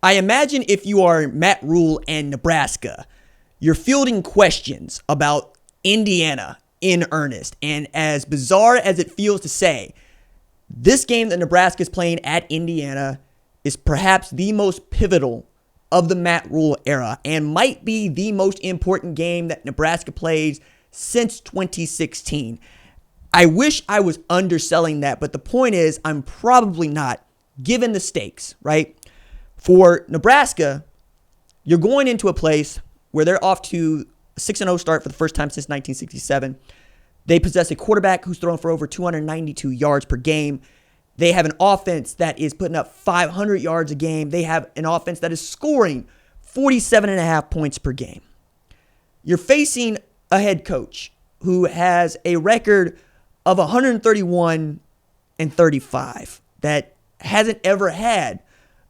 I imagine if you are Matt Rhule and Nebraska, you're fielding questions about Indiana in earnest. And as bizarre as it feels to say, this game that Nebraska is playing at Indiana is perhaps the most pivotal of the Matt Rhule era and might be the most important game that Nebraska plays since 2016. I wish I was underselling that, but the point is I'm probably not, given the stakes, right? For Nebraska, you're going into a place where they're off to a 6-0 start for the first time since 1967. They possess a quarterback who's thrown for over 292 yards per game. They have an offense that is putting up 500 yards a game. They have an offense that is scoring 47.5 points per game. You're facing a head coach who has a record of 131-35 that hasn't ever had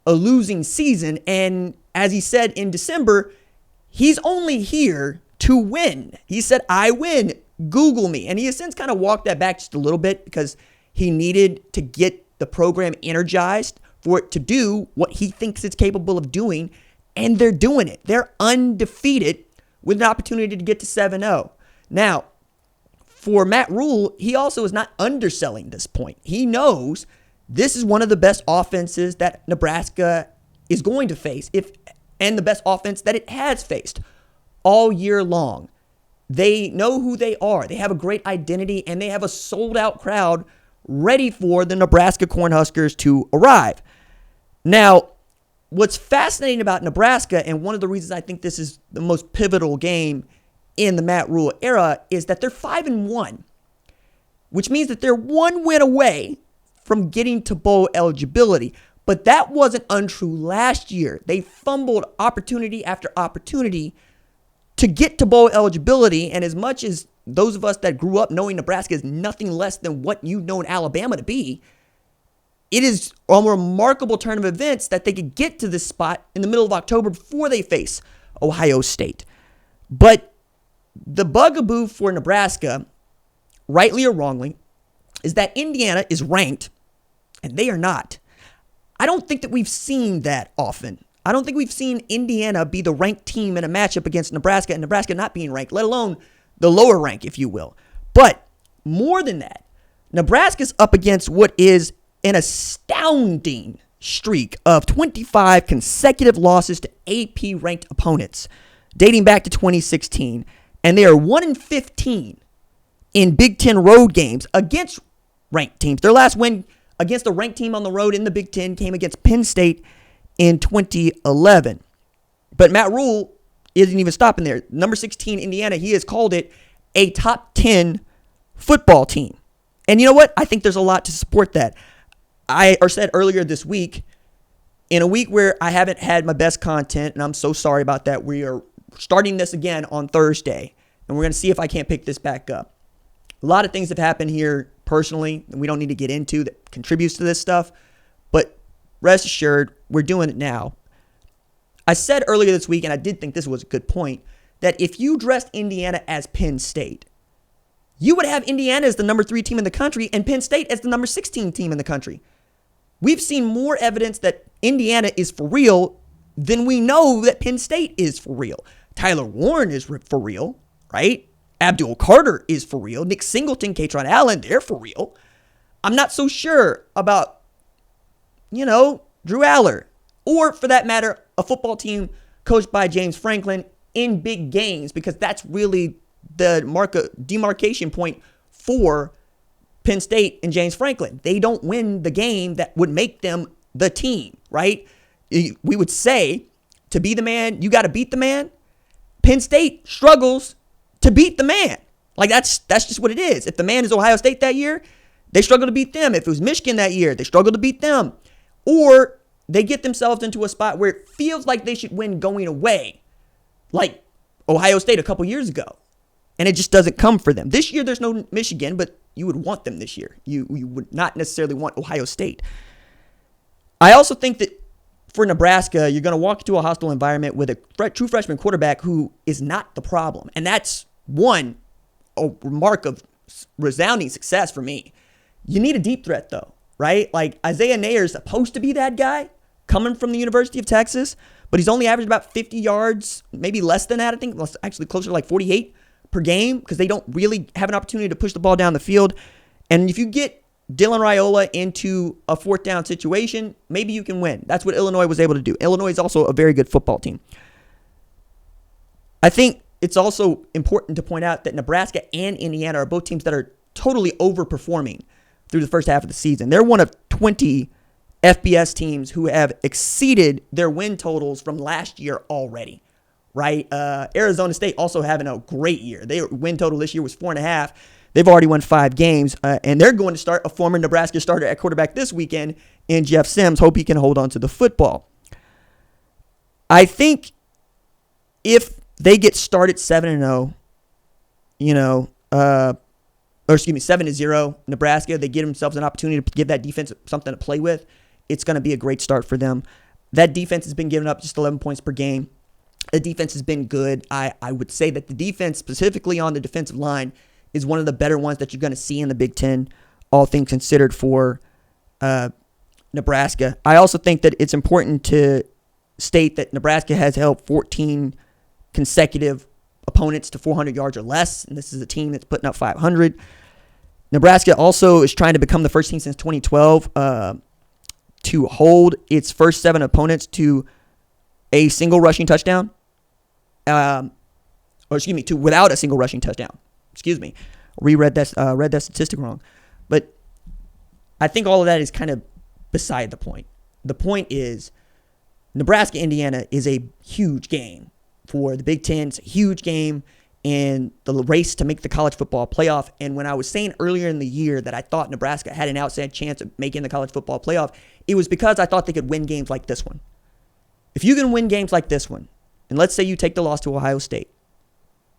a losing season. And as he said in December, he's only here to win. He said, I win. Google me. And he has since kind of walked that back just a little bit because he needed to get the program energized for it to do what he thinks it's capable of doing. And they're doing it. They're undefeated with an opportunity to get to 7-0. Now, for Matt Rhule, he also is not underselling this point. He knows this is one of the best offenses that Nebraska is going to face, and the best offense that it has faced all year long. They know who they are. They have a great identity, and they have a sold-out crowd ready for the Nebraska Cornhuskers to arrive. Now, what's fascinating about Nebraska, and one of the reasons I think this is the most pivotal game in the Matt Rhule era, is that they're 5-1, which means that they're one win away from getting to bowl eligibility. But that wasn't untrue last year. They fumbled opportunity after opportunity to get to bowl eligibility. And as much as those of us that grew up knowing Nebraska is nothing less than what you've known Alabama to be, it is a remarkable turn of events that they could get to this spot in the middle of October before they face Ohio State. But the bugaboo for Nebraska, rightly or wrongly, is that Indiana is ranked and they are not. I don't think that we've seen that often. I don't think we've seen Indiana be the ranked team in a matchup against Nebraska and Nebraska not being ranked, let alone the lower rank, if you will. But more than that, Nebraska's up against what is an astounding streak of 25 consecutive losses to AP-ranked opponents dating back to 2016. And they are 1-15 in Big Ten road games against ranked teams. Their last win against a ranked team on the road in the Big Ten came against Penn State in 2011. But Matt Rhule isn't even stopping there. Number 16, Indiana, he has called it a top 10 football team. And you know what? I think there's a lot to support that. I said earlier this week, in a week where I haven't had my best content, and I'm so sorry about that, we are starting this again on Thursday, and we're going to see if I can't pick this back up. A lot of things have happened here personally, and we don't need to get into that contributes to this stuff, but rest assured, we're doing it now. I said earlier this week, and I did think this was a good point, that if you dressed Indiana as Penn State, you would have Indiana as the number 3 team in the country and Penn State as the number 16 team in the country. We've seen more evidence that Indiana is for real than we know that Penn State is for real. Tyler Warren is for real, right? Abdul Carter is for real. Nick Singleton, Katron Allen, they're for real. I'm not so sure about, Drew Aller, or for that matter, a football team coached by James Franklin in big games, because that's really the demarcation point for Penn State and James Franklin. They don't win the game that would make them the team, right? We would say, to be the man, you got to beat the man. Penn State struggles to beat the man. Like, that's just what it is. If the man is Ohio State that year, they struggle to beat them. If it was Michigan that year, they struggle to beat them. Or they get themselves into a spot where it feels like they should win going away, like Ohio State a couple years ago. And it just doesn't come for them. This year, there's no Michigan, but you would want them this year. You would not necessarily want Ohio State. I also think that for Nebraska, you're going to walk into a hostile environment with a true freshman quarterback who is not the problem. And that's a remark of resounding success for me. You need a deep threat, though, right? Like, Isaiah Nair is supposed to be that guy, coming from the University of Texas, but he's only averaged about 50 yards, maybe less than that, I think. Well, actually closer to like 48 per game because they don't really have an opportunity to push the ball down the field. And if you get Dylan Raiola into a fourth down situation, maybe you can win. That's what Illinois was able to do. Illinois is also a very good football team. I think it's also important to point out that Nebraska and Indiana are both teams that are totally overperforming through the first half of the season. They're one of 20 FBS teams who have exceeded their win totals from last year already, right? Arizona State also having a great year. Their win total this year was 4.5. They've already won 5 games, and they're going to start a former Nebraska starter at quarterback this weekend in Jeff Sims. Hope he can hold on to the football. I think if they get started 7-0, 7-0, Nebraska, they give themselves an opportunity to give that defense something to play with. It's going to be a great start for them. That defense has been giving up just 11 points per game. The defense has been good. I would say that the defense, specifically on the defensive line, is one of the better ones that you're going to see in the Big Ten, all things considered, for Nebraska. I also think that it's important to state that Nebraska has held 14 consecutive opponents to 400 yards or less, and this is a team that's putting up 500. Nebraska also is trying to become the first team since 2012 to hold its first 7 opponents to a single rushing touchdown, to without a single rushing touchdown. Read that statistic wrong. But I think all of that is kind of beside the point. The point is Nebraska-Indiana is a huge game for the Big Ten. It's a huge game in the race to make the college football playoff. And when I was saying earlier in the year that I thought Nebraska had an outside chance of making the college football playoff, it was because I thought they could win games like this one. If you can win games like this one, and let's say you take the loss to Ohio State,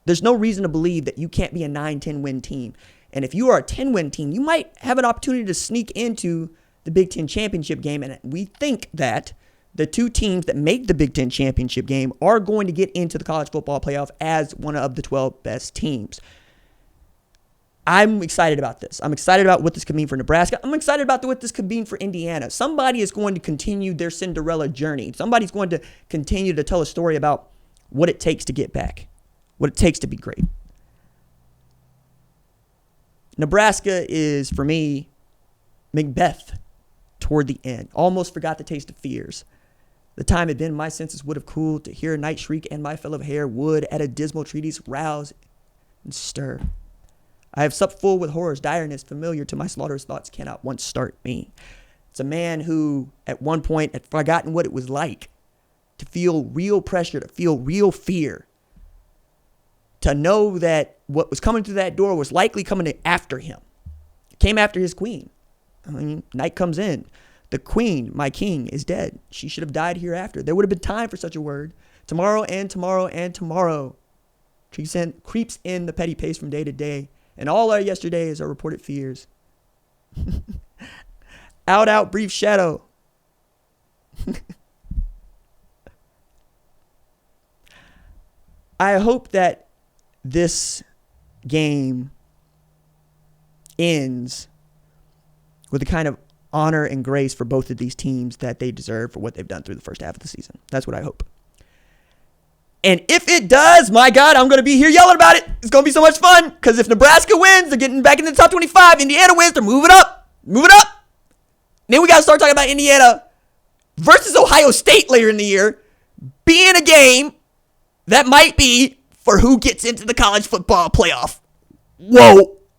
there's no reason to believe that you can't be a 9-10 win team. And if you are a 10-win team, you might have an opportunity to sneak into the Big Ten championship game. And we think that the 2 teams that make the Big Ten championship game are going to get into the college football playoff as one of the 12 best teams. I'm excited about this. I'm excited about what this could mean for Nebraska. I'm excited about what this could mean for Indiana. Somebody is going to continue their Cinderella journey. Somebody's going to continue to tell a story about what it takes to get back, what it takes to be great. Nebraska is, for me, Macbeth toward the end. Almost forgot the taste of fears. The time had been my senses would have cooled to hear a night shriek, and my fill of hair would at a dismal treatise rouse and stir. I have supped full with horror's direness, familiar to my slaughterous thoughts cannot once start me. It's a man who at one point had forgotten what it was like to feel real pressure, to feel real fear, to know that what was coming through that door was likely coming after him. It came after his queen. Night comes in. The queen, my king, is dead. She should have died hereafter. There would have been time for such a word. Tomorrow and tomorrow and tomorrow creeps in the petty pace from day to day, and all our yesterdays are reported fears. Out, brief shadow. I hope that this game ends with the kind of honor and grace for both of these teams that they deserve for what they've done through the first half of the season. That's what I hope. And if it does, my God, I'm going to be here yelling about it. It's going to be so much fun because if Nebraska wins, they're getting back in the top 25. Indiana wins, they're moving up. Then we got to start talking about Indiana versus Ohio State later in the year being a game that might be for who gets into the college football playoff. Whoa.